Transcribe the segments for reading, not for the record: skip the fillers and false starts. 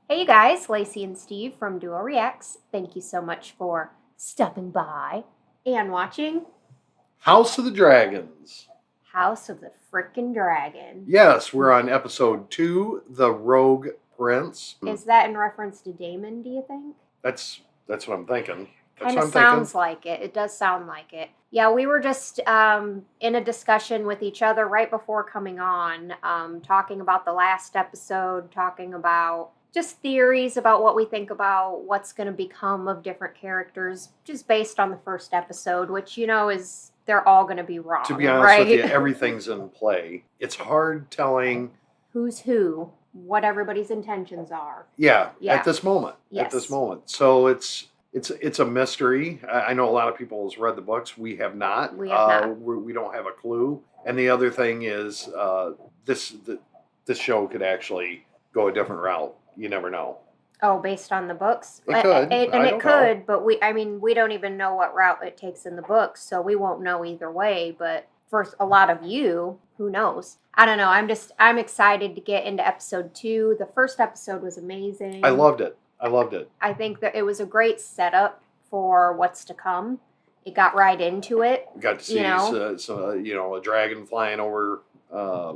Hey you guys, Lacey and Steve from Duo Reacts. Thank you so much for stopping by and watching House of the Dragons. House of the Frickin' Dragon. Yes, we're on episode 2, The Rogue Prince. Is that in reference to Damon, do you think? That's what I'm thinking. Kind of sounds like it. It does sound like it. Yeah, we were just in a discussion with each other right before coming on, talking about the last episode, talking about just theories about what we think about what's going to become of different characters, just based on the first episode, which, is they're all going to be wrong. To be honest with you, everything's in play. It's hard telling who's who, what everybody's intentions are. Yeah. At this moment. Yes. At this moment. So it's a mystery. I know a lot of people has read the books. We have not. We have not. We don't have a clue. And the other thing is, this show could actually go a different route. You never know. Oh, based on the books? It could. It could, but we don't even know what route it takes in the books, so we won't know either way. But for a lot of you, who knows? I don't know. I'm excited to get into episode 2. The first episode was amazing. I loved it. I think that it was a great setup for what's to come. It got right into it. Got to see a dragon flying over.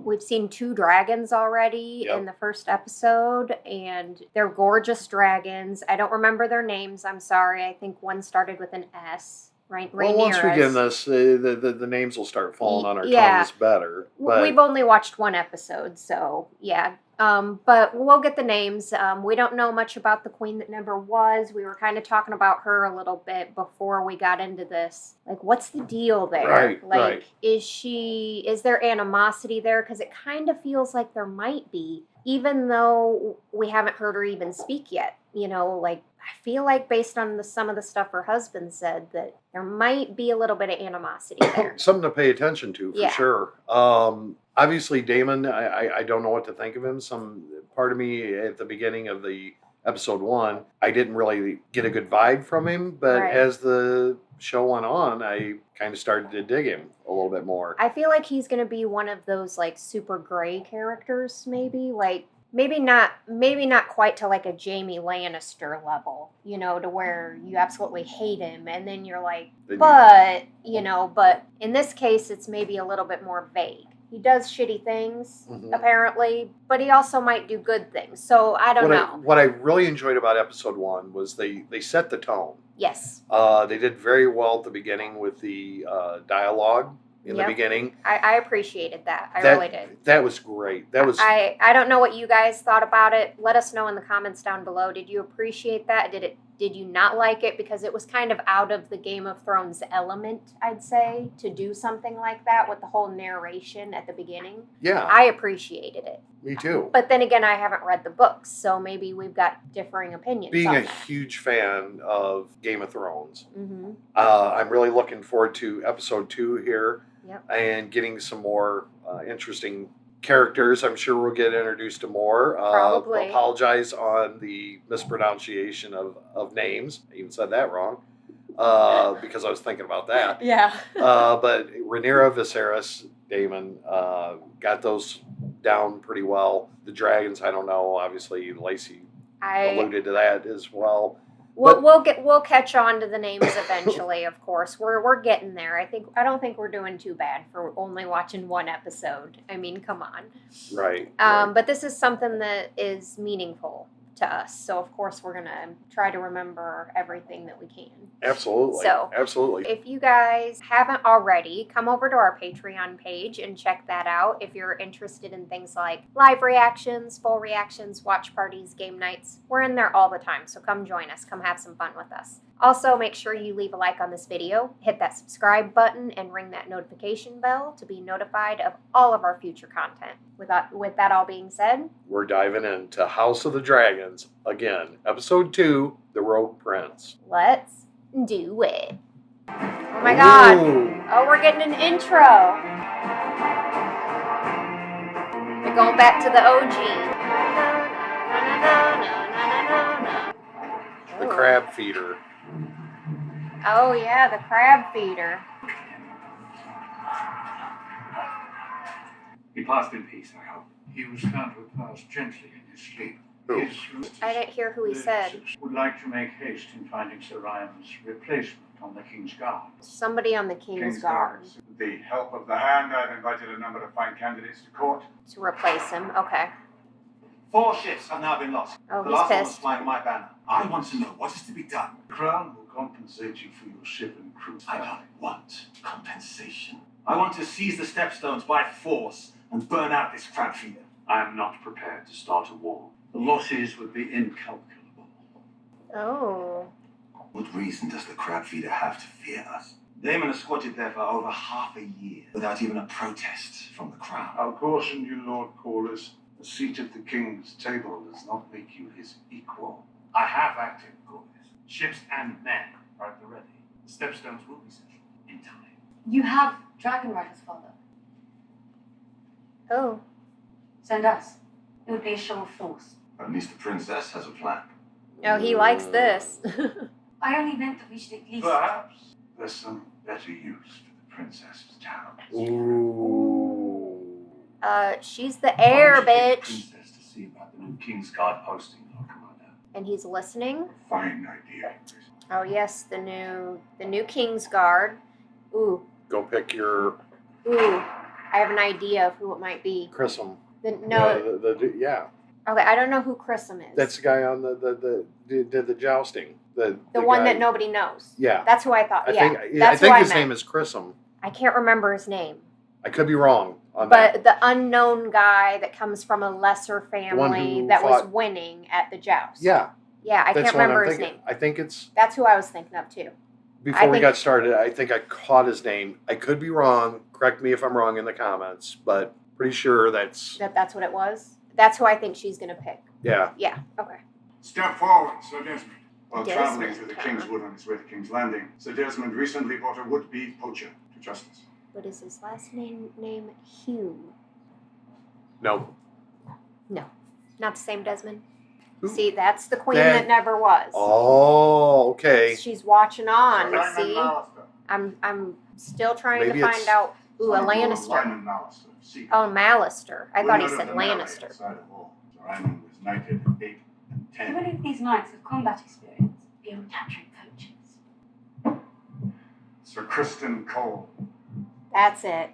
We've seen 2 dragons already in the first episode, and they're gorgeous dragons. I don't remember their names. I'm sorry. I think one started with an S. Right? Well, once we get in this, the names will start falling on our tongues better. But we've only watched 1 episode, so yeah. But we'll get the names. We don't know much about the queen that never was. We were kind of talking about her a little bit before we got into this. Like, what's the deal there? Right. Is there animosity there? Because it kind of feels like there might be, even though we haven't heard her even speak yet. I feel like based on some of the stuff her husband said, that there might be a little bit of animosity there. Something to pay attention to, for sure. Obviously, Damon, I don't know what to think of him. Some part of me at the beginning of the episode 1, I didn't really get a good vibe from him. But as the show went on, I kind of started to dig him a little bit more. I feel like he's going to be one of those, super gray characters, maybe. Maybe not quite to a Jaime Lannister level, to where you absolutely hate him, and then you're like, but in this case, it's maybe a little bit more vague. He does shitty things, apparently, but he also might do good things, so I don't know. What I really enjoyed about episode 1 was they set the tone. Yes. They did very well at the beginning with the dialogue. In the beginning, I appreciated that. I really did. That was great. I don't know what you guys thought about it. Let us know in the comments down below. Did you appreciate that? Did you not like it? Because it was kind of out of the Game of Thrones element, I'd say, to do something like that with the whole narration at the beginning. Yeah. I appreciated it. Me too. But then again, I haven't read the books, so maybe we've got differing opinions. Being a huge fan of Game of Thrones, I'm really looking forward to episode 2 here. Yep. And getting some more interesting characters. I'm sure we'll get introduced to more. Probably. Apologize on the mispronunciation of names. I even said that wrong because I was thinking about that. Yeah. But Rhaenyra, Viserys, Damon got those down pretty well. The dragons, I don't know. Obviously, Lacey alluded to that as well. We'll catch on to the names eventually, of course. We're getting there. I don't think we're doing too bad for only watching 1 episode. I mean, come on. Right. But this is something that is meaningful to us. So, of course, we're going to try to remember everything that we can. Absolutely. So, absolutely. If you guys haven't already, come over to our Patreon page and check that out. If you're interested in things like live reactions, full reactions, watch parties, game nights, we're in there all the time. So come join us. Come have some fun with us. Also, make sure you leave a like on this video, hit that subscribe button, and ring that notification bell to be notified of all of our future content. With that all being said, we're diving into House of the Dragons again. Episode 2, The Rogue Prince. Let's do it. Oh my God. Oh, we're getting an intro. We're going back to the OG. The crab feeder. Oh yeah, the crab feeder. He passed in peace, I hope. He was found to have passed gently in his sleep. Who? I didn't hear who he said. Would like to make haste in finding Sir Ryan's replacement on the King's Guard. Somebody on the King's Guard. With the help of the Hand, I've invited a number of fine candidates to court. To replace him, okay. 4 ships have now been lost. Oh, the he's last one was pissed. flying my banner. I want to know what is to be done. The Crown will compensate you for your ship and crew. I don't want compensation. I want to seize the stepstones by force and burn out this crab feeder. I am not prepared to start a war. The losses would be incalculable. Oh. What reason does the crab feeder have to fear us? Damon has squatted there for over half a year without even a protest from the Crown. I'll caution you, Lord Corliss. A seat at the King's table does not make you his equal. I have acted, Corliss. Ships and men are at the ready. The stepstones will be settled in time. You have dragon riders, Father. Oh. Send us. It would be a show of force. At least the princess has a plan. Oh, he likes this. I only meant that we should at least... Perhaps there's some better use for the princess's talents. Ooh. She's the heir, Why don't you take the bitch. princess to see about the new King's Guard posting, Lord Commander. And he's listening. Fine idea. Oh yes, the new King's Guard. Ooh. Go pick your Ooh. I have an idea of who it might be. Chrism. No. Yeah. Okay, I don't know who Chrism is. That's the guy on the did the jousting. The one guy, that nobody knows. Yeah. That's who I thought. I Yeah. think That's who I his meant. name is Chrism. I can't remember his name. I could be wrong on that. But the unknown guy that comes from a lesser family who that was fought- winning at the joust. Yeah. Yeah, I That's can't what I'm remember his thinking. name. I think it's That's who I was thinking of too. before we think- got started. I think I caught his name. I could be wrong. Correct me if I'm wrong in the comments, but pretty sure that's That's what it was. That's who I think she's gonna pick. yeah. Yeah. Okay. Step forward, Sir Desmond. While Desmond, traveling through the King's Wood on his way to King's Landing, Sir Desmond recently brought a would-be poacher to justice. What is his last name? Hugh. No. No, not the same Desmond. Who? See, that's the queen That- that never was. Oh, okay. She's watching on. Lyman See, Mallister. I'm still trying Maybe to it's- find out. Ooh, a Son of Lord Lannister. Lyman Mallister, secret. Oh, Mallister. I thought he Winner of said the melee Lannister. outside of War. Sir Ryman was knighted at 8 and I 10. believe these knights have combat experience beyond capturing poachers. Sir Kristen Cole. That's it.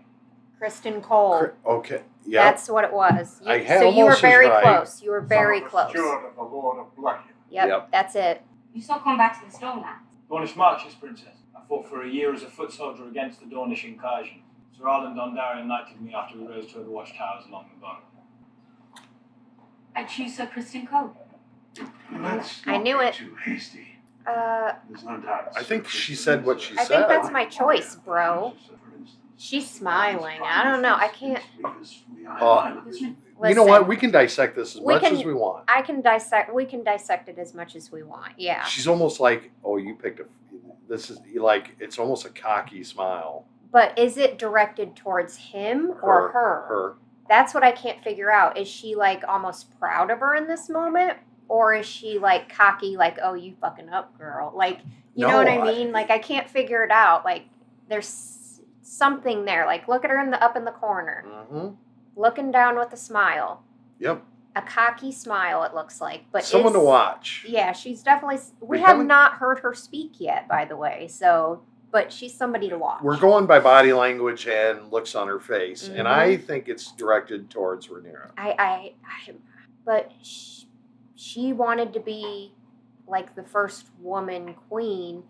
Kristen Cole. Okay. Yeah. That's what it was. I had So you were almost was very right. close. You were very son of the close. steward of the Lord of Blood. Yep, that's it. You saw combat in the Stormlands. Dornish marches, Princess. I fought for a year as a foot soldier against the Dornish incursion. Sir Arlen Dondarrion knighted me after we raised two of the watchtowers along the bone. I choose Sir Kristen Cole. Let's I not knew be it. too hasty. Uh, There's no doubt. I Sir think Kristen she said what is she a- I said. think that's my choice, bro. She's smiling. I don't know. I can't. You know what? Listen, We can dissect this as We much can- as we want. I can dissect. We can dissect it as much as we want. Yeah. She's almost like, oh, you picked a. This is like it's almost a cocky smile. But is it directed towards him or her? Her. That's what I can't figure out. Is she like almost proud of her in this moment? Or is she like cocky, like, oh, you fucking up, girl? Like, you know what I mean? Like, I can't figure it out. Like, there's something there. Like, look at her up in the corner, Mm-hmm. looking down with a smile. Yep. A cocky smile, it looks like. But Someone to is- watch. Yeah, she's definitely. We We have haven't- not heard her speak yet, by the way. So, but she's somebody to watch. We're going by body language and looks on her face, and Mhm. I think it's directed towards Rhaenyra. But she wanted to be like the first woman queen.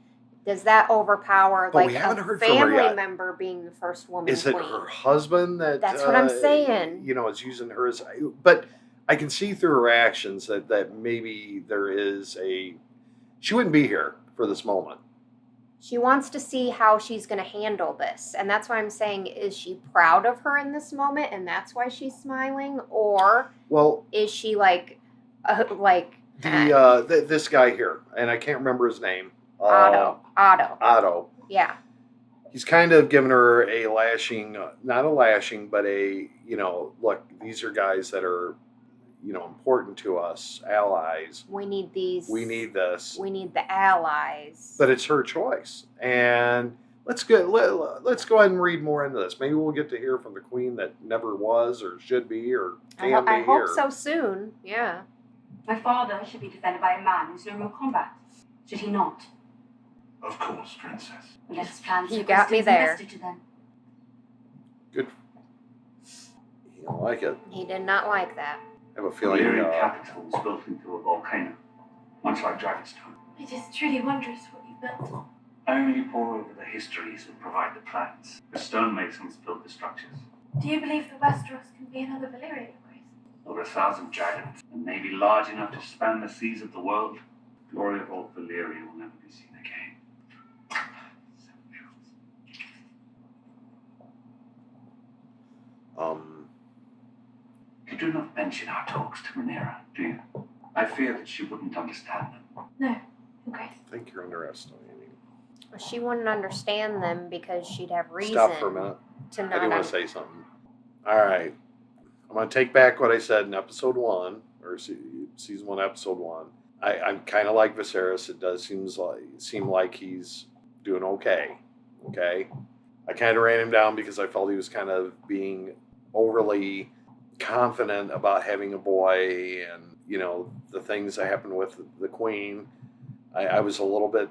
Does that overpower But like we haven't a heard from her family yet. member being the first woman Is it queen? her husband that? That's what I'm saying. You know, is using her as. But I can see through her actions that maybe there is a. She wouldn't be here for this moment. She wants to see how she's going to handle this, and that's why I'm saying: is she proud of her in this moment, and that's why she's smiling, or Well, is she like this guy here, and I can't remember his name. Otto? Otto. Yeah. He's kind of given her a lashing, not a lashing, but a, look, these are guys that are, important to us, allies. We need these. We need this. We need the allies. But it's her choice. And let's go ahead and read more into this. Maybe we'll get to hear from the queen that never was or should be or can be I hope here. so soon. Yeah. My father should be defended by a man who's known real combat. Should he not? Of course, Princess. Well, let us plan You so got me Kristen's there. investiture then. Good. You don't like it. He did not like that. I have a feeling. Valyrian capital was built into a volcano, much like Dragonstone. It is truly wondrous what you built. I only pore over the histories and provide the plans. The stonemasons build the structures. Do you believe that Westeros can be another Valyria, Grace? Over 1,000 dragons, and maybe large enough to span the seas of the world. The glory of old Valyria will never be seen again. You do not mention our talks to Rhaenyra, do you? I fear that she wouldn't understand them. No, Grace. I think you're underestimating. She wouldn't understand them because she'd have reason Stop for a minute. to I not do want to say something. All right. I'm going to take back what I said in episode 1, or season 1, episode 1. I'm kind of like Viserys. It does seem like he's doing okay. Okay? I kind of ran him down because I felt he was kind of being overly confident about having a boy and, you know, the things that happened with the queen. I was a little bit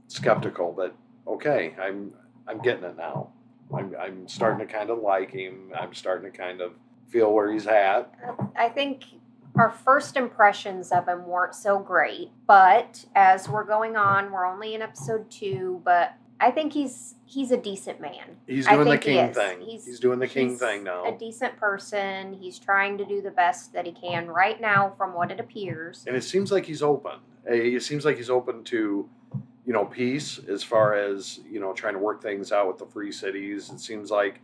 skeptical, but okay, I'm getting it now. I'm starting to kind of like him. I'm starting to kind of feel where he's at. I think our first impressions of him weren't so great, but as we're going on, we're only in episode 2, but I think he's a decent man. He's I doing the think he king is. thing. He's doing the king thing now. A decent person. He's trying to do the best that he can right now, from what it appears. And it seems like he's open. It seems like he's open to, you know, peace as far as, you know, trying to work things out with the free cities. It seems like,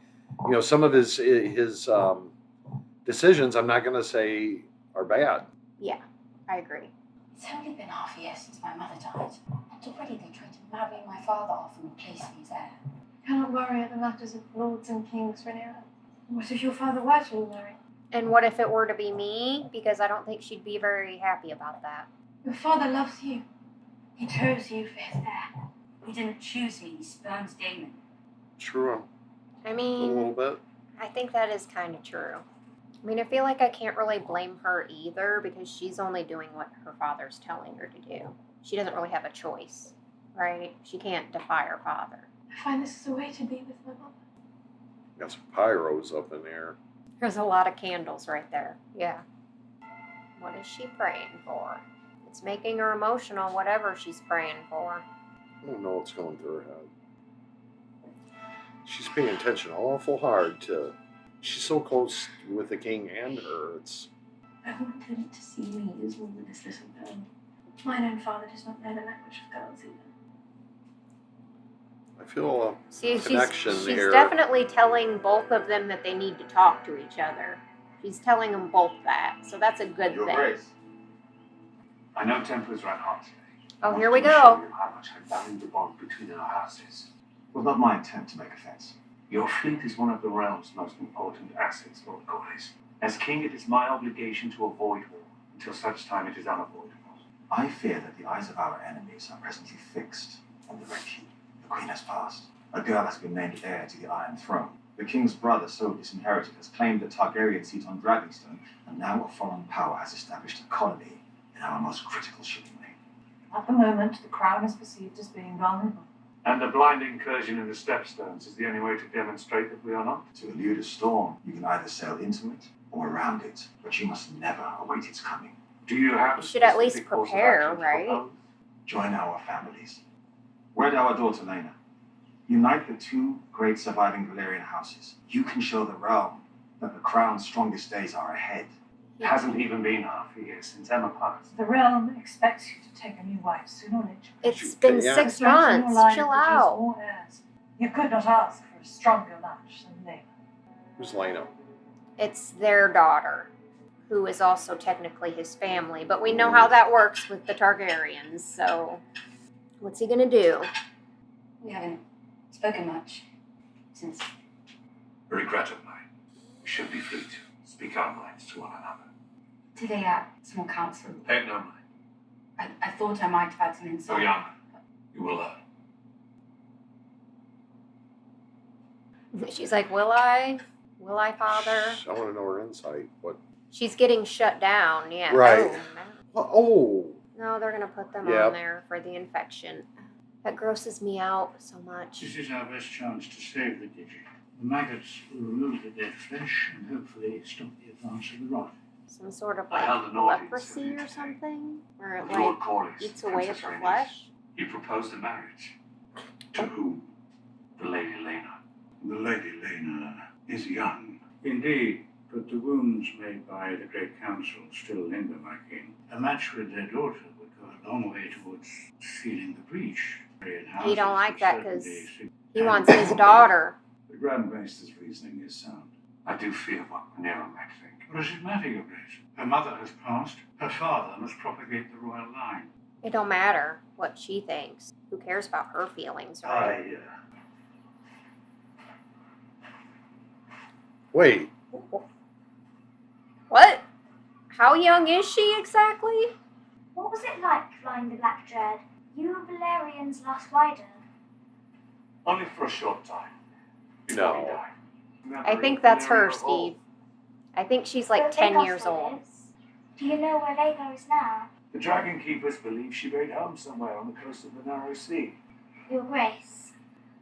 you know, some of his decisions, I'm not going to say are bad. Yeah, I agree. It's only been half a year since my mother died, and already they tried to marry my father off and replace me as heir. I cannot worry at the matters of lords and kings, Rhaenyra. What if your father were to remarry? And what if it were to be me? Because I don't think she'd be very happy about that. Your father loves you. He chose you for his heir. He didn't choose me, he spurned Daemon. True. I A mean, little bit. I think that is kind of true. I mean, I feel like I can't really blame her either because she's only doing what her father's telling her to do. She doesn't really have a choice, right? She can't defy her father. I find this is a way to be with my mother. Got some pyros up in there. There's a lot of candles right there. Yeah. What is she praying for? It's making her emotional, whatever she's praying for. I don't know what's going through her head. She's paying attention awful hard to. She's so close with the king and her. It's. I wanted to see me as one with this little girl. Mine own father does not know the language of girls either. I feel See, connection she's here. definitely telling both of them that they need to talk to each other. She's telling them both that, so that's a good Your thing. Grace, I know tempers ran hot today. Oh, I here want we to go. show you how much I value the bond between our houses. It was not my intent to make offense. Your fleet is one of the realm's most important assets, Lord Corlys. As king, it is my obligation to avoid war until such time it is unavoidable. I fear that the eyes of our enemies are presently fixed on the Red Keep. The Queen has passed. A girl has been named heir to the Iron Throne. The king's brother, so disinherited, has claimed the Targaryen seat on Dragonstone, and now a foreign power has established a colony in our most critical shipping lane. At the moment, the crown is perceived as being vulnerable. And a blind incursion in the Stepstones is the only way to demonstrate that we are not. To elude a storm, you can either sail into it or around it, but you must never await its coming. Do you have You a should at least specific course of prepare, action to right? propose? Join our families. Wed our daughter Lena. Unite the two great surviving Valyrian houses. You can show the realm that the crown's strongest days are ahead. It hasn't even been half a year since Emma passed. The realm expects you to take a new wife sooner or later. It's been Yeah. 6 Strengthen your months. line Chill and produce out. more heirs. You could not ask for a stronger match than Lena. Who's Lena? It's their daughter, who is also technically his family. But we know how that works with the Targaryens, so what's he gonna do? We haven't spoken much since. Regrettably, we should be free to speak our minds to one another. Today at small council, Take no mind. I thought I might have had some insight. So young, you will learn. She's like, will I? Will I, father? I want to know her insight. What? She's getting shut down, yeah. Right. Oh, Oh. no, they're going to put them Yep. on there for the infection. That grosses me out so much. This is our best chance to save the digit. The maggots will remove the dead flesh and hopefully stop the advance of the rot. Some sort of I held like an audience leprosy with you or today. something? Where it Of like Lord Corlys, eats away at Princess the Rhaenys. flesh? He proposed a marriage. To whom? The Lady Lena. The Lady Lena is young. Indeed, but the wounds made by the Great Council still linger, my king. A match with their daughter would go a long way towards sealing the breach. He don't like that because he wants his daughter. The Grand Maester's reasoning is sound. I do fear what Rhaenyra might think. What does it matter, Your Grace? Her mother has passed. Her father must propagate the royal line. It don't matter what she thinks. Who cares about her feelings, right? Wait. What? How young is she exactly? What was it like flying the Black Dread? You were Valerian's last rider. Only for a short time. No. Before he died. Remember, I think that's her, Rhaenyra of old. Steve. I think she's like But 10 Vhagar years still old. lives. Do you know where Vhagar is now? The Dragon Keepers believe she made home somewhere on the coast of the Narrow Sea. Your Grace,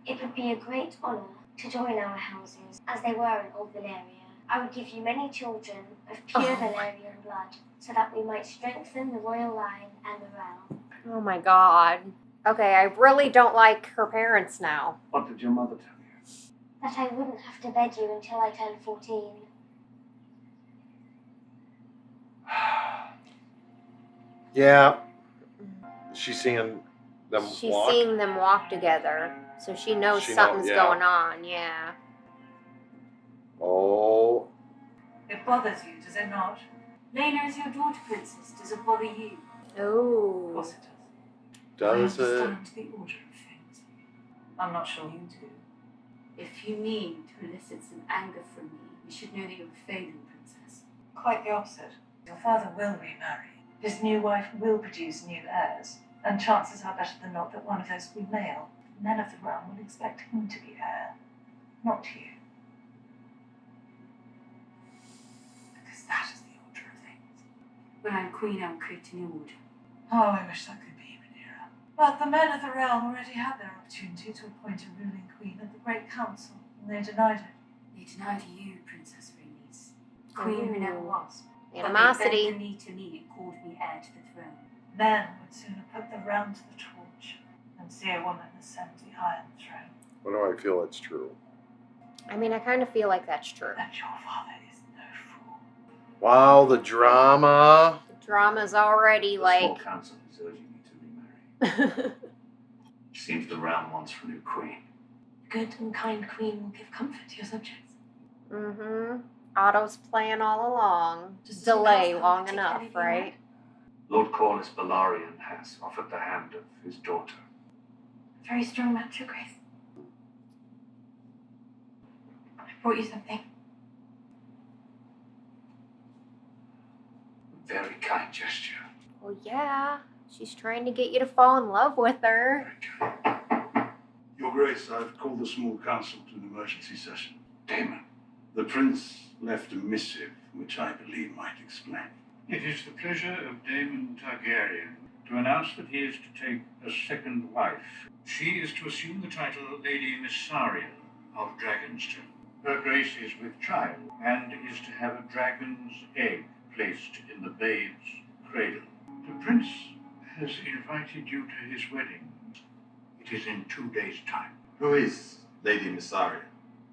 it would be a great honour to join our houses as they were in Old Valyria. I would give you many children of pure Valerian blood so that we might strengthen the royal line and the realm. Oh my god. Okay, I really don't like her parents now. What did your mother tell you? That I wouldn't have to bed you until I turned 14. Yeah. She's seeing them She's walk. seeing them walk together, so she knows She something's yeah. going on, yeah. Oh. It bothers you, does it not? Lena is your daughter, Princess. Does it bother you? Of Oh. course it does. Does I it? understand the order of things. I'm not sure you do. If you mean to elicit some anger from me, you should know that you're failing, Princess. Quite the opposite. Your father will remarry. His new wife will produce new heirs, and chances are better than not that one of those will be male. Men of the realm will expect him to be heir, not you. Because that is the order of things. When I'm queen, I will create a new order. Oh, I wish that could be Rhaenyra. But the men of the realm already had their opportunity to appoint a ruling queen at the Great Council, and they denied it. They denied you, Princess Rhaenys. Queen who never was. Animosity. But they bent the knee to me and called me heir to the throne. Men would sooner put the realm to the torch than see a woman ascend the Iron Throne. Why do I feel it's true? I mean, I kind of feel like that's true. And your father is no fool. Wow, the drama. The drama's already The like. small council is urging me to remarry. It seems the realm wants for a new queen. Good and kind queen will give comfort to your subjects. Mm-hmm. Otto's playing all along. Does Just this delay sound long particularly enough, right? Lord Corlys Balarian has offered the hand of his daughter. Very strong match, Your Grace. I brought you something. Very kind gesture. Well, yeah. She's trying to get you to fall in love with her. Your Grace, I've called the small council to an emergency session. Daemon. The Prince left a missive, which I believe might explain. It is the pleasure of Daemon Targaryen to announce that he is to take a second wife. She is to assume the title Lady Mysaria of Dragonstone. Her Grace is with child and is to have a dragon's egg placed in the babe's cradle. The Prince has invited you to his wedding. It is in 2 days' time. Who is Lady Mysaria?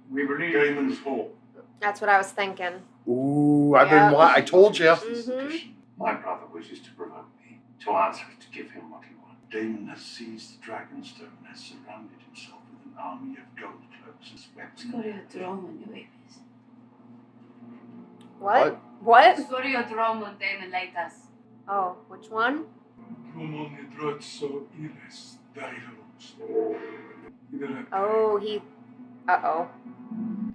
We believe Daemon's Hall. That's what I was thinking. Ooh, I've Yeah. been. I told you. Mhm. My brother wishes to provoke me, to answer it, to give him what he wants. Damon has seized the Dragonstone and has surrounded himself with an army of gold cloaks and swept. Skoriodromon, Your Grace. What? What? Skoriodromon, Daemon Leitas. Oh, which one? Oh, he. Uh-oh.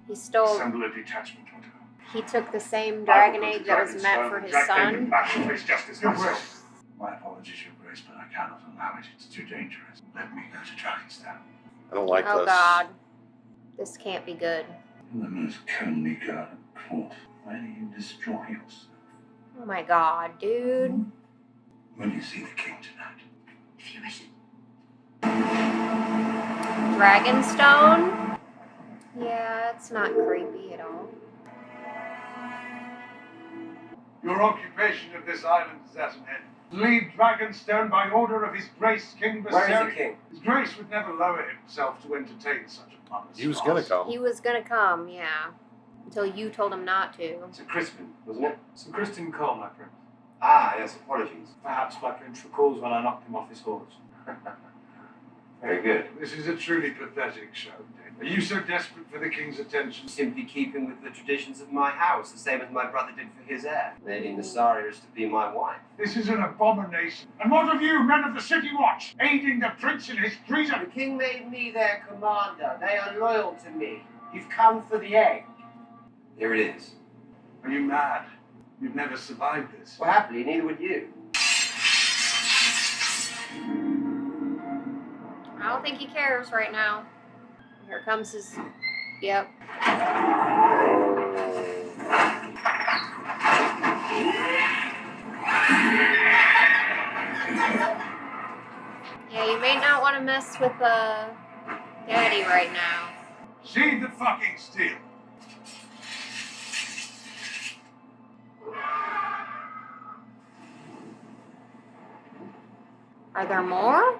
He stole. Assemble a detachment, Otto. He took the same dragon egg that was meant for his son. My apologies, Your Grace, but I cannot allow it. It's too dangerous. Let me go to Dragonstone. I don't like Oh this. God. This can't be good. The most comely guard at court. Why do you destroy yourself? Oh my god, dude. Will you see the king tonight? If you wish it. Dragonstone? Yeah, it's not creepy at all. Your occupation of this island is at an end. Leave Dragonstone by order of His Grace King Viserion. Where is the king? His Grace would never lower himself to entertain such a mother's He was going to come. He was gonna come, yeah. Until you told him not to. Sir Crispin, wasn't it? Sir Kristen Cole, my prince. Ah, yes, apologies. Perhaps my prince recalls when I knocked him off his horse. Very good. This is a truly pathetic show, Dave. Are you so desperate for the king's attention? Simply keeping with the traditions of my house, the same as my brother did for his heir. Lady Missaria is to be my wife. This is an abomination. And what of you, men of the City Watch, aiding the prince in his treason? The king made me their commander. They are loyal to me. You've come for the egg. Here it is. Are you mad? You'd never survived this. Well, happily, neither would you. I don't think he cares right now. Here comes his... Yep. Yeah, you may not want to mess with Daddy right now. See the fucking steel. Are there more?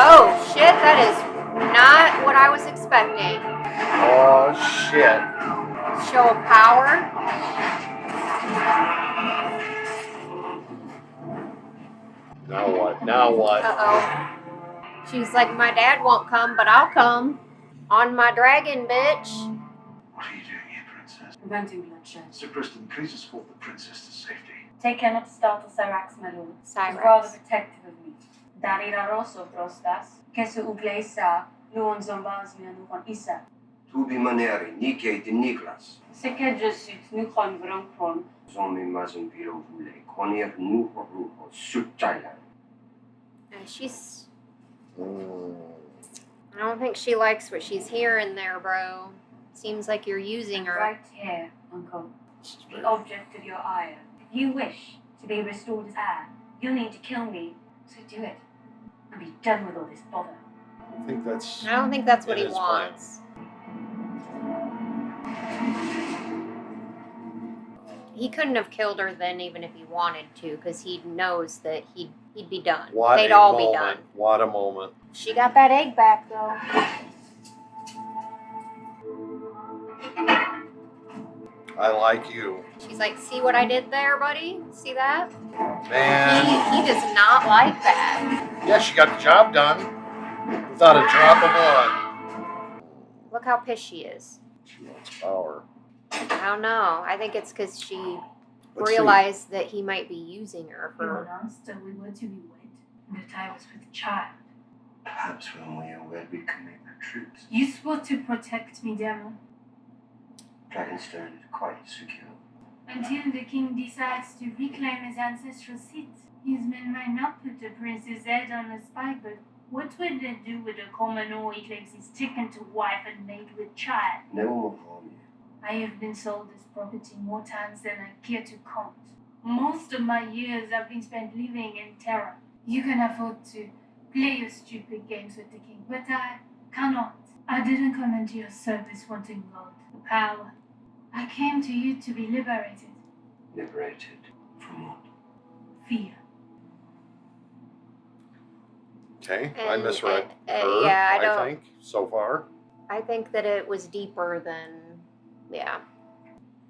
Oh shit, that is not what I was expecting. Oh, shit. Show of power. Now what? Now what? Uh-oh. She's like, my dad won't come, but I'll come. On my dragon, bitch. What are you doing here, princess? Preventing bloodshed. Sir Kristen, please escort the princess to safety. Take care not to startle Cyrax, my lord. Cyrax. He's rather protective of me. Darira rosso prostas. Kesu ugleisa. Luon zombaz mi anuon isa. Tubi maneri, Nike de Niklas. Seke jesut nukon vronkron. Zombie mazin piro vule. Konir nuho ruho sutjailan. She's... I don't think she likes what she's hearing there, bro. Seems like you're using her. Right here, uncle. The object of your ire. If you wish to be restored as heir, you'll need to kill me. So do it. And be done with all this bother. I don't think that's what he his wants. He couldn't have killed her then, even if he wanted to, because he knows that he'd be done. They'd all be done. What a moment. She got that egg back, though. I like you. She's like, see what I did there, buddy? See that? Man. He does not like that. Yeah, she got the job done without a drop of blood. Look how pissed she is. She wants power. I don't know. I think it's because she Let's realized that he might be using her You for... announced that we were to be wed, and that I was with a child. Perhaps when we are wed, we can make the truth. You swore to protect me, Demo, Dragonstone is quite secure. until the king decides to reclaim his ancestral seat. His men might not put the prince's head on a spike, but what would they do with a commoner he claims he's taken to wife and made with child? No one will harm you. I have been sold as property more times than I care to count. Most of my years have been spent living in terror. You can afford to play your stupid games with the king, but I cannot. I didn't come into your service wanting gold or power. I came to you to be liberated. Liberated from what? Fear. Okay, I And, misread her, yeah, I don't- think, so far. I think that it was deeper than... Yeah.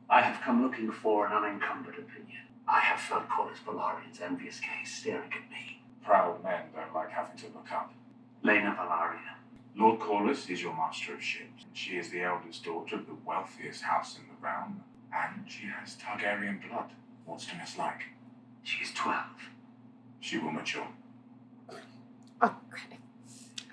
I have come looking for an unencumbered opinion. I have felt Corlys Valarian's envious gaze staring at me. Proud men don't like having to look up. Lena Valaria. Lord Corlys is your master of ships. She is the eldest daughter of the wealthiest house in the realm, and she has Targaryen blood. What's to mislike? She is 12. She will mature. Okay.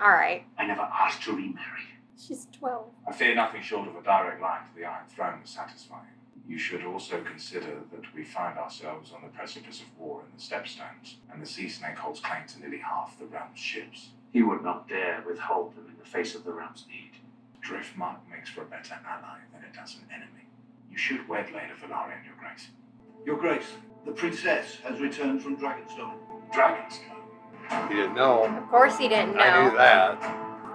All right. I never asked to remarry. She's 12. I fear nothing short of a direct line to the Iron Throne will satisfy you. You should also consider that we find ourselves on the precipice of war in the Stepstones, and the Sea Snake holds claim to nearly half the realm's ships. He would not dare withhold them in the face of the realm's need. Driftmark makes for a better ally than it does an enemy. You should wed Lady Valarian, Your Grace. Your Grace, the princess has returned from Dragonstone. Dragonstone? He didn't know. Of course he didn't know. I knew that.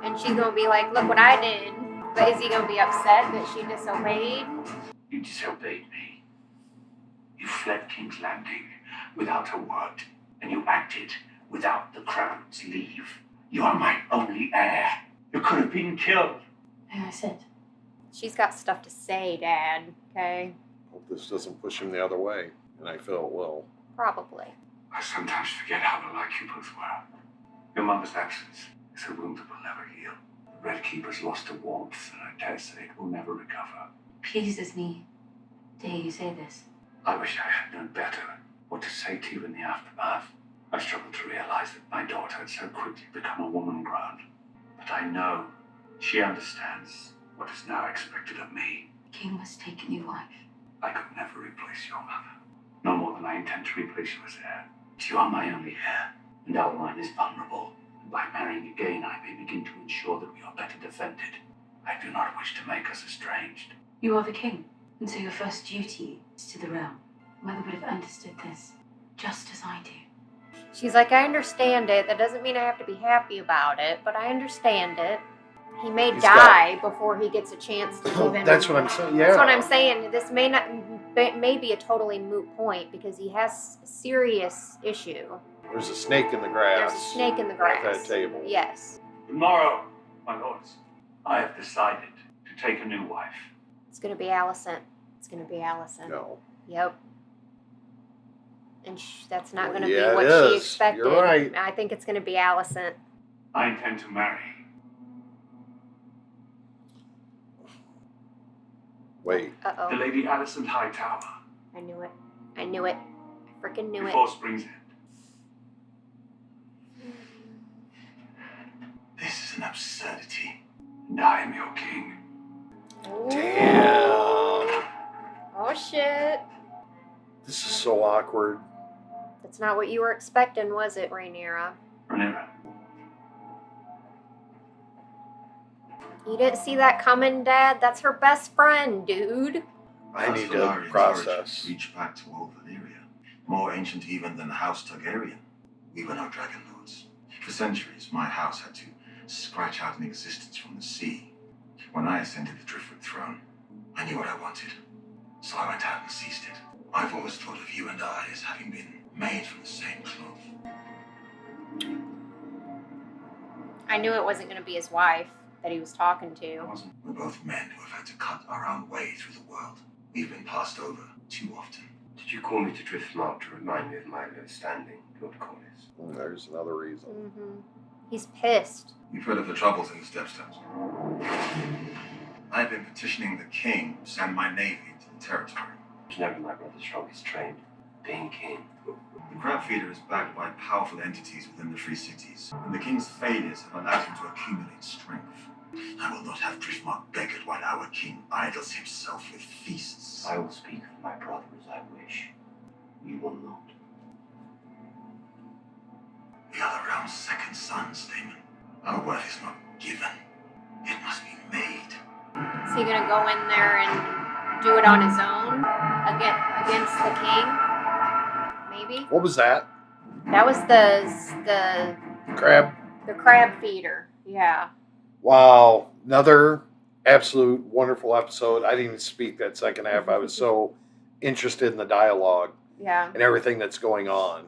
And she's gonna be like, look what I did. But is he gonna be upset that she disobeyed? You disobeyed me. You fled King's Landing without a word, and you acted without the crown's leave. You are my only heir. You could have been killed. May I sit? She's got stuff to say, Dad. Okay? Hope this doesn't push him the other way. And I feel it will. Probably. I sometimes forget how alike you both were. Your mother's absence is a wound that will never heal. The Red Keeper's lost her warmth, and I dare say it will never recover. Pleases me. Dare you say this? I wish I had known better what to say to you in the aftermath. I struggled to realize that my daughter had so quickly become a woman grown. But I know she understands what is now expected of me. The king must take a new wife. I could never replace your mother, no more than I intend to replace you as heir. But you are my only heir, and our line is vulnerable. And by marrying again, I may begin to ensure that we are better defended. I do not wish to make us estranged. You are the king, and so your first duty is to the realm. Mother would have understood this, just as I do. She's like, I understand it. That doesn't mean I have to be happy about it, but I understand it. He may die before he gets a chance to even... That's what I'm saying, yeah. That's what I'm saying. This may be a totally moot point because he has a serious issue. There's a snake in the grass. There's a snake in the grass. At that table. Yes. Tomorrow, my lords, I have decided to take a new wife. It's going to be Allison. It's going to be Allison. No. Yep. And that's not going to yeah, be what she expected. You're right. I think it's going to be Allison. I intend to marry. Wait. Uh-oh. The Lady Alicent Hightower. I knew it. I knew it. I freaking knew Before it. Spring's End. This is an absurdity. And I am your king. Damn. Oh, shit. This is so awkward. That's not what you were expecting, was it, Rhaenyra? Rhaenyra. You didn't see that coming, Dad? That's her best friend, dude. I need to process. Reach back to old Valyria, more ancient even than the House Targaryen. We were no dragon lords. For centuries, my house had to scratch out an existence from the sea. When I ascended the Driftwood throne, I knew what I wanted, so I went out and seized it. I've always thought of you and I as having been made from the same cloth. I knew it wasn't going to be his wife that he was talking to. We're both men who have had to cut our own way through the world. We've been passed over too often. Did you call me to Driftmark to remind me of my low standing, Lord Corlys? There's another reason. Mm-hmm. He's pissed. You've heard of the troubles in the Stepstones. I've been petitioning the king to send my navy into the territory. It's never my brother's strongest trade, being king. The crab feeder is backed by powerful entities within the Free Cities, and the king's failures have allowed him to accumulate strength. I will not have Driftmark beggared while our king idles himself with feasts. I will speak of my brother as I wish. You will not. We are the realm's second sons, Damon. Our worth is not given. It must be made. Is he going to go in there and do it on his own against the king? Maybe? What was that? That was the Crab. The crab feeder. Yeah. Wow. Another absolute wonderful episode. I didn't even speak that second half. I was so interested in the dialogue. Yeah. And everything that's going on.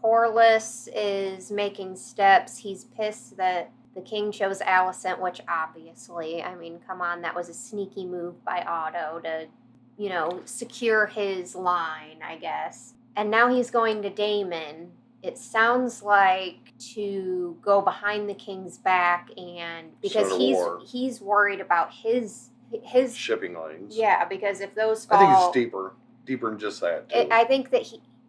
Corlys is making steps. He's pissed that the king chose Alicent, which obviously, I mean, come on, that was a sneaky move by Otto to, secure his line, I guess. And now he's going to Daemon. It sounds like to go behind the king's back, and because he's worried about his shipping lanes. Yeah, because if those fall, I think it's deeper than just that. Too. I think that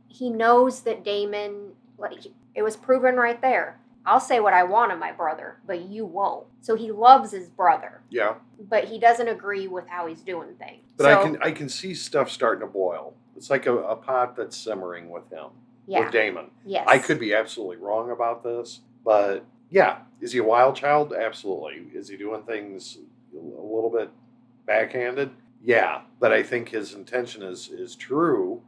he knows that Daemon, like, it was proven right there. I'll say what I want of my brother, but you won't. So he loves his brother. Yeah. But he doesn't agree with how he's doing things. But I can see stuff starting to boil. It's like a pot that's simmering with him. Yeah. With Daemon. Yes. I could be absolutely wrong about this, but Yeah. Is he a wild child? Absolutely. Is he doing things a little bit backhanded? Yeah. But I think his intention is true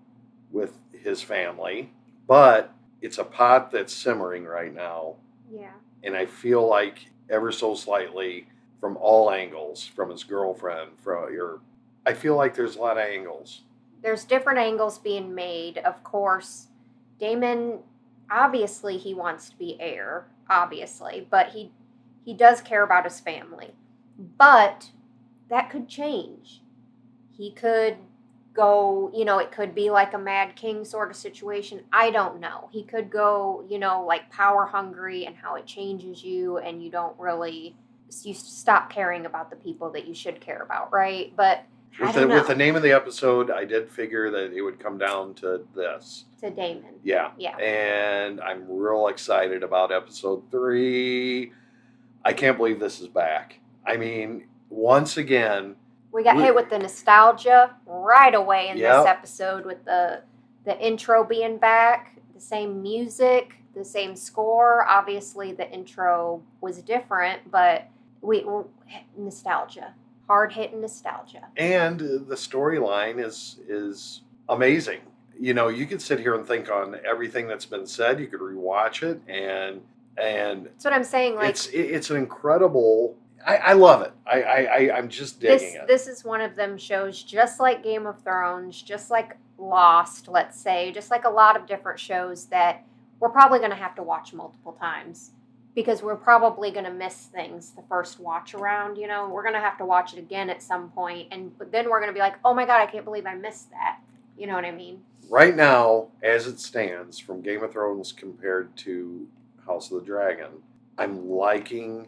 with his family. But it's a pot that's simmering right now. Yeah. And I feel like ever so slightly from all angles, from his girlfriend, I feel like there's a lot of angles. There's different angles being made. Of course, Damon, obviously he wants to be heir, obviously, but he does care about his family. But that could change. He could go, it could be like a Mad King sort of situation. I don't know. He could go, like power hungry and how it changes you and you stop caring about the people that you should care about, right? But with the name of the episode, I did figure that it would come down to this. To Damon. Yeah. Yeah. And I'm real excited about episode 3. I can't believe this is back. I mean, once again, we got hit with the nostalgia right away in this episode with the intro being back, the same music, the same score. Obviously, the intro was different, but nostalgia. Hard-hitting nostalgia. And the storyline is amazing. You could sit here and think on everything that's been said. You could rewatch it, and that's what I'm saying. Like it's an incredible. I love it. I'm just digging it. This is one of them shows, just like Game of Thrones, just like Lost, let's say, just like a lot of different shows that we're probably going to have to watch multiple times. Because we're probably going to miss things the first watch around, We're going to have to watch it again at some point, and then we're going to be like, oh my God, I can't believe I missed that. You know what I mean? Right now, as it stands, from Game of Thrones compared to House of the Dragon, I'm liking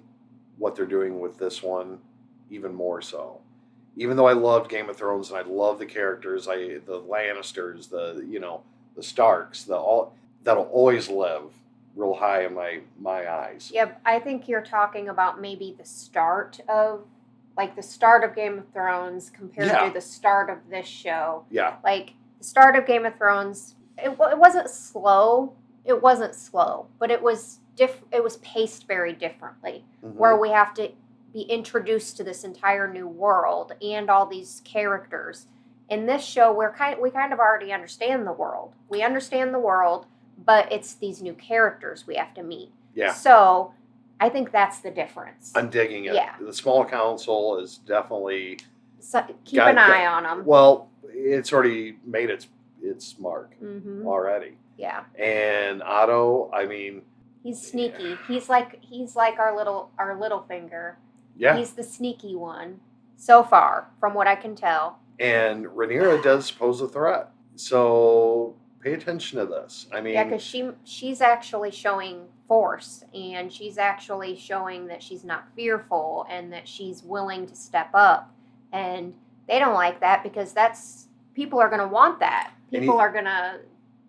what they're doing with this one even more so. Even though I loved Game of Thrones and I love the characters, the Lannisters, the Starks, that'll always live real high in my eyes. Yeah, I think you're talking about maybe the start of Game of Thrones compared to the start of this show. Yeah. Like, the start of Game of Thrones, it wasn't slow. It wasn't slow, but it was it was paced very differently, where we have to be introduced to this entire new world and all these characters. In this show, we kind of already understand the world. We understand the world, but it's these new characters we have to meet. Yeah. So I think that's the difference. I'm digging it. Yeah. The small council is definitely... So keep an eye on them. Well, it's already made its mark already. Yeah. And Otto, I mean... He's sneaky. He's like our little finger. Yeah. He's the sneaky one so far, from what I can tell. And Rhaenyra does pose a threat. So... pay attention to this. I mean, yeah, because she's actually showing force, and she's actually showing that she's not fearful and that she's willing to step up. And they don't like that because people are going to want that. People are going to,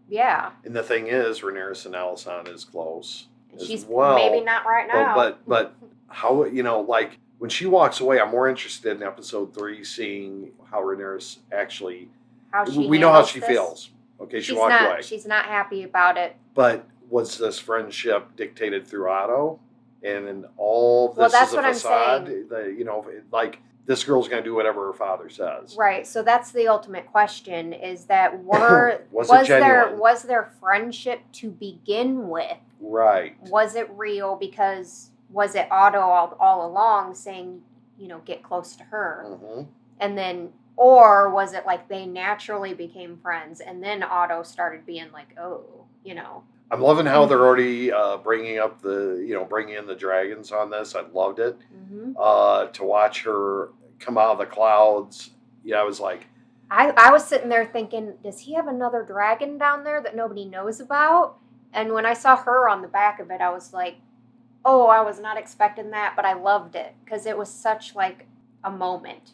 yeah. And the thing is, Rhaenyra and Alysanne is close. She's well, maybe not right now. But how, like when she walks away, I'm more interested in episode 3 seeing how Rhaenyra actually. We know how she feels. Okay, she walked away. She's not happy about it. But was this friendship dictated through Otto? And all this is a facade? Like, this girl's going to do whatever her father says. Right. So that's the ultimate question, is that was there friendship to begin with? Right. Was it real? Because was it Otto all along saying, get close to her? Mm-hmm. And then... Or was it like they naturally became friends and then Otto started being like, I'm loving how they're already bringing in the dragons on this. I loved it. Mm-hmm. To watch her come out of the clouds. Yeah, I was like... I was sitting there thinking, does he have another dragon down there that nobody knows about? And when I saw her on the back of it, I was like, oh, I was not expecting that, but I loved it because it was such like a moment.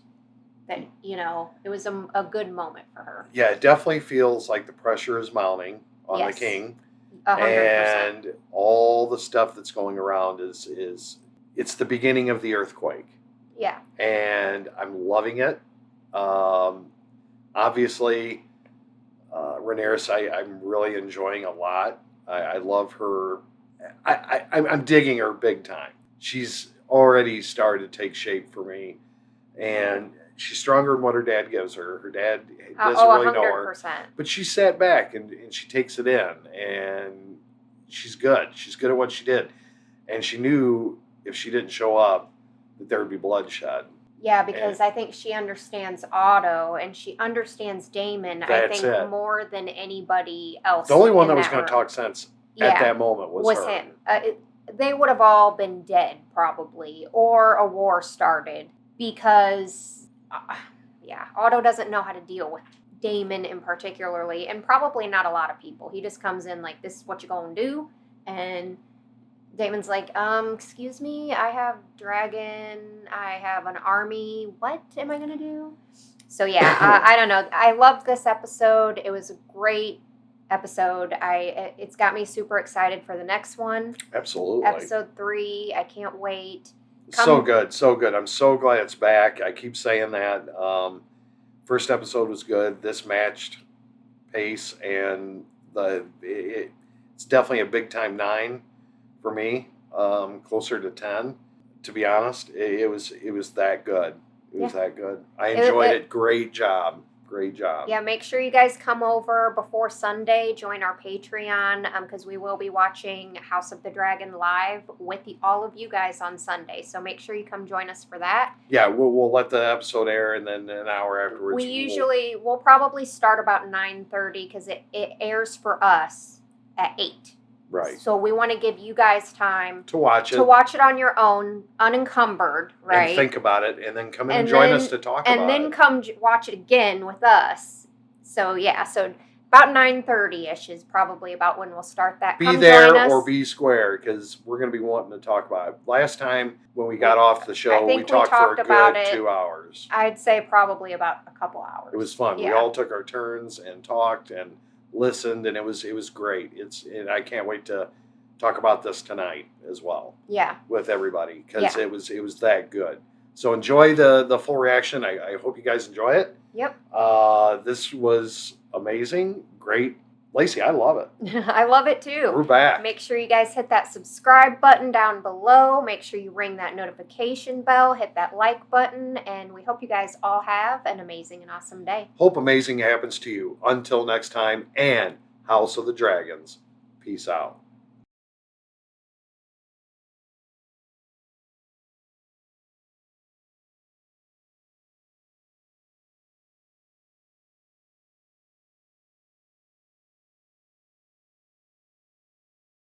That, it was a good moment for her. Yeah, it definitely feels like the pressure is mounting on the king. 100%. And all the stuff that's going around is it's the beginning of the earthquake. Yeah. And I'm loving it. Obviously, Rhaenyra, I'm really enjoying a lot. I love her I'm digging her big time. She's already started to take shape for me, and she's stronger than what her dad gives her. Her dad doesn't really know her, 100%. but she sat back and she takes it in, and she's good. She's good at what she did, and she knew if she didn't show up that there would be bloodshed. Yeah, because I think she understands Otto and she understands Damon, I think, more than anybody else. The only one that was going to talk sense at that moment was her. him. They would have all been dead, probably, or a war started because, Otto doesn't know how to deal with Damon in particularly, and probably not a lot of people. He just comes in like, this is what you gonna do, and Damon's like, excuse me, I have dragon, I have an army, what am I gonna do? So yeah, I don't know. I loved this episode. It was a great episode. It's got me super excited for the next one. Absolutely. Episode 3, I can't wait. So good. I'm so glad it's back. I keep saying that. First episode was good. This matched pace, and it's definitely a big time 9 for me, closer to 10. To be honest, it was that good. It was that good. I enjoyed it. Great job. Yeah, make sure you guys come over before Sunday. Join our Patreon because we will be watching House of the Dragon live with all of you guys on Sunday. So make sure you come join us for that. Yeah, we'll let the episode air, and then an hour afterwards. We'll probably start about 9:30 because it airs for us at 8. Right. So we want to give you guys time to watch it on your own, unencumbered, right? And think about it, and then come in and join us to talk about it. And then come watch it again with us. So yeah, so about 9:30ish is probably about when we'll start that. Be there or be square, because we're going to be wanting to talk about it. Last time when we got off the show, we talked for a good 2 hours. I'd say probably about a couple hours. It was fun. Yeah. We all took our turns and talked and listened, and it was great. And I can't wait to talk about this tonight as well. Yeah, with everybody, because it was that good. So enjoy the full reaction. I hope you guys enjoy it. Yep. This was amazing. Great. Lacey, I love it. I love it too. We're back. Make sure you guys hit that subscribe button down below. Make sure you ring that notification bell, hit that like button, and we hope you guys all have an amazing and awesome day. Hope amazing happens to you. Until next time, and House of the Dragons. Peace out.